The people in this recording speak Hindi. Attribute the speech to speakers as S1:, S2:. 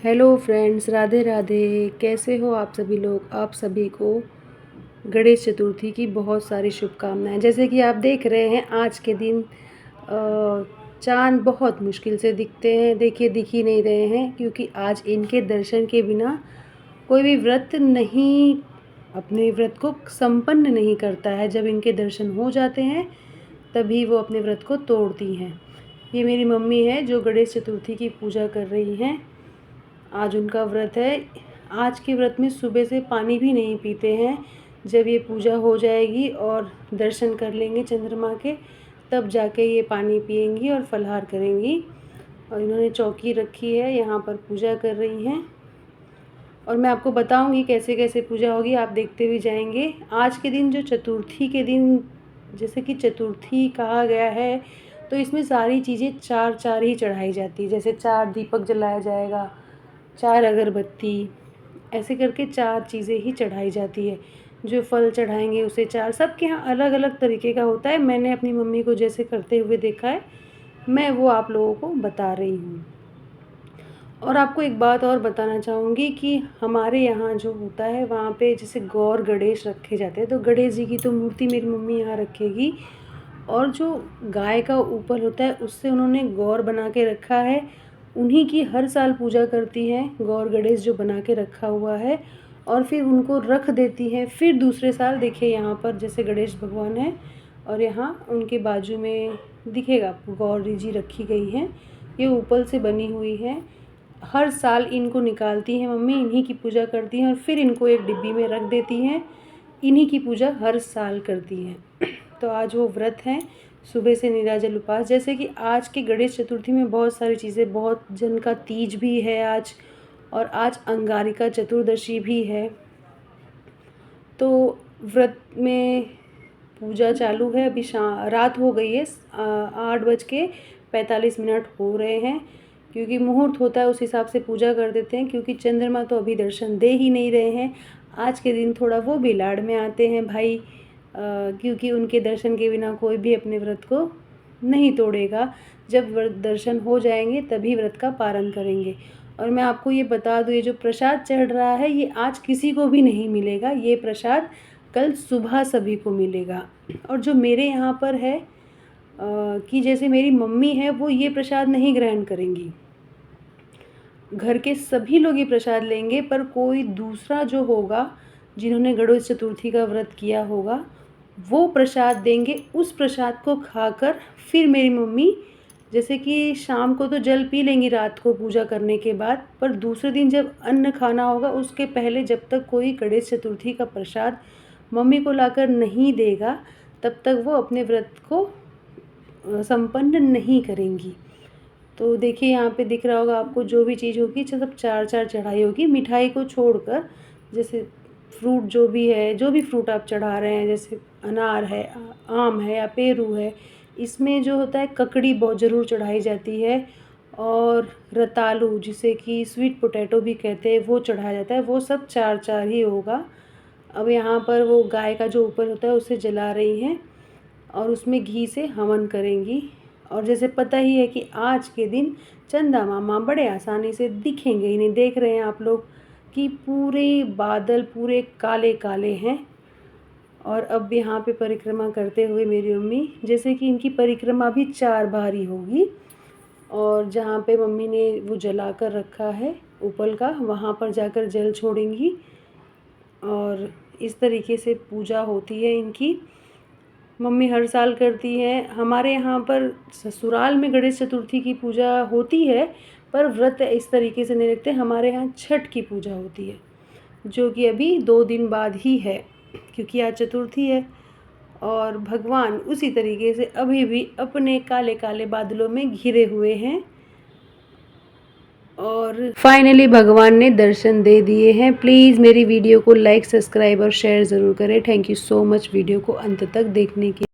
S1: Hello friends, Radhe Radhe. कैसे हो आप सभी लोग। आप सभी को गणेश चतुर्थी की बहुत सारी शुभकामनाएं। जैसे कि आप देख रहे हैं आज के दिन चांद बहुत मुश्किल से दिखते हैं। देखिए, दिख ही नहीं रहे हैं क्योंकि आज इनके दर्शन के बिना कोई भी व्रत नहीं, अपने व्रत को संपन्न नहीं करता है। जब इनके दर्शन हो जाते हैं तभी वो अपने व्रत को तोड़ती हैं। ये मेरी मम्मी है जो गणेश चतुर्थी की पूजा कर रही हैं। आज उनका व्रत है। आज के व्रत में सुबह से पानी भी नहीं पीते हैं। जब ये पूजा हो जाएगी और दर्शन कर लेंगे चंद्रमा के, तब जाके ये पानी पिएंगी और फलाहार करेंगी। और इन्होंने चौकी रखी है, यहाँ पर पूजा कर रही हैं। और मैं आपको बताऊंगी कैसे कैसे पूजा होगी, आप देखते भी जाएंगे। आज के दिन जो चतुर्थी के दिन, जैसे कि चतुर्थी कहा गया है, तो इसमें सारी चीज़ें चार चार ही चढ़ाई जाती है। जैसे 4 दीपक जलाया जाएगा, 4 अगरबत्ती, ऐसे करके 4 चीज़ें ही चढ़ाई जाती है। जो फल चढ़ाएंगे उसे 4, सबके यहाँ अलग अलग तरीके का होता है। मैंने अपनी मम्मी को जैसे करते हुए देखा है, मैं वो आप लोगों को बता रही हूँ। और आपको एक बात और बताना चाहूँगी कि हमारे यहाँ जो होता है, वहाँ पे जैसे गौर गणेश रखे जाते हैं, तो गणेश जी की तो मूर्ति मेरी मम्मी यहाँ रखेगी। और जो गाय का ऊपर होता है उससे उन्होंने गौर बना के रखा है, उन्हीं की हर साल पूजा करती हैं। गौर गणेश जो बना के रखा हुआ है और फिर उनको रख देती हैं। फिर दूसरे साल देखिए यहाँ पर जैसे गणेश भगवान है और यहाँ उनके बाजू में दिखेगा गौरी जी रखी गई हैं। ये ऊपर से बनी हुई है। हर साल इनको निकालती हैं मम्मी, इन्हीं की पूजा करती हैं और फिर इनको एक डिब्बी में रख देती हैं। इन्हीं की पूजा हर साल करती हैं। तो आज वो व्रत हैं, सुबह से निराजल उपास। जैसे कि आज के गणेश चतुर्थी में बहुत सारी चीज़ें, बहुत जन का तीज भी है आज, और आज अंगारिका चतुर्दशी भी है। तो व्रत में पूजा चालू है। अभी रात हो गई है, 8:45 हो रहे हैं। क्योंकि मुहूर्त होता है उस हिसाब से पूजा कर देते हैं, क्योंकि चंद्रमा तो अभी दर्शन दे ही नहीं रहे हैं। आज के दिन थोड़ा वो भी लाड़ में आते हैं भाई, क्योंकि उनके दर्शन के बिना कोई भी अपने व्रत को नहीं तोड़ेगा। जब व्रत दर्शन हो जाएंगे तभी व्रत का पारण करेंगे। और मैं आपको ये बता दूँ, ये जो प्रसाद चढ़ रहा है ये आज किसी को भी नहीं मिलेगा। ये प्रसाद कल सुबह सभी को मिलेगा। और जो मेरे यहाँ पर है कि जैसे मेरी मम्मी है, वो ये प्रसाद नहीं ग्रहण करेंगी। घर के सभी लोग ये प्रसाद लेंगे, पर कोई दूसरा जो होगा, जिन्होंने गणेश चतुर्थी का व्रत किया होगा, वो प्रसाद देंगे। उस प्रसाद को खाकर फिर मेरी मम्मी, जैसे कि शाम को तो जल पी लेंगी रात को पूजा करने के बाद, पर दूसरे दिन जब अन्न खाना होगा उसके पहले, जब तक कोई गणेश चतुर्थी का प्रसाद मम्मी को लाकर नहीं देगा, तब तक वो अपने व्रत को संपन्न नहीं करेंगी। तो देखिए यहाँ पे दिख रहा होगा आपको, जो भी चीज़ होगी सब 4 4 चढ़ाई होगी, मिठाई को छोड़कर। जैसे फ्रूट जो भी है, जो भी फ्रूट आप चढ़ा रहे हैं, जैसे अनार है, आम है या पेरू है, इसमें जो होता है ककड़ी बहुत ज़रूर चढ़ाई जाती है। और रतालू, जिसे कि स्वीट पोटैटो भी कहते हैं, वो चढ़ाया जाता है। वो सब 4 4 ही होगा। अब यहाँ पर वो गाय का जो ऊपर होता है उसे जला रही हैं और उसमें घी से हवन करेंगी। और जैसे पता ही है कि आज के दिन चंदा मामा बड़े आसानी से दिखेंगे ही नहीं। देख रहे हैं आप लोग कि पूरे बादल पूरे काले काले हैं। और अब यहाँ पे परिक्रमा करते हुए मेरी मम्मी, जैसे कि इनकी परिक्रमा भी 4 बार ही होगी। और जहाँ पे मम्मी ने वो जला कर रखा है उपल का, वहाँ पर जाकर जल छोड़ेंगी। और इस तरीके से पूजा होती है इनकी। मम्मी हर साल करती है। हमारे यहाँ पर ससुराल में गणेश चतुर्थी की पूजा होती है, पर व्रत इस तरीके से नहीं रखते। हमारे यहाँ छठ की पूजा होती है, जो कि अभी 2 दिन बाद ही है, क्योंकि आज चतुर्थी है। और भगवान उसी तरीके से अभी भी अपने काले काले बादलों में घिरे हुए हैं। और फाइनली भगवान ने दर्शन दे दिए हैं। प्लीज़ मेरी वीडियो को लाइक, सब्सक्राइब और शेयर ज़रूर करें। Thank you so much video को अंत तक देखने के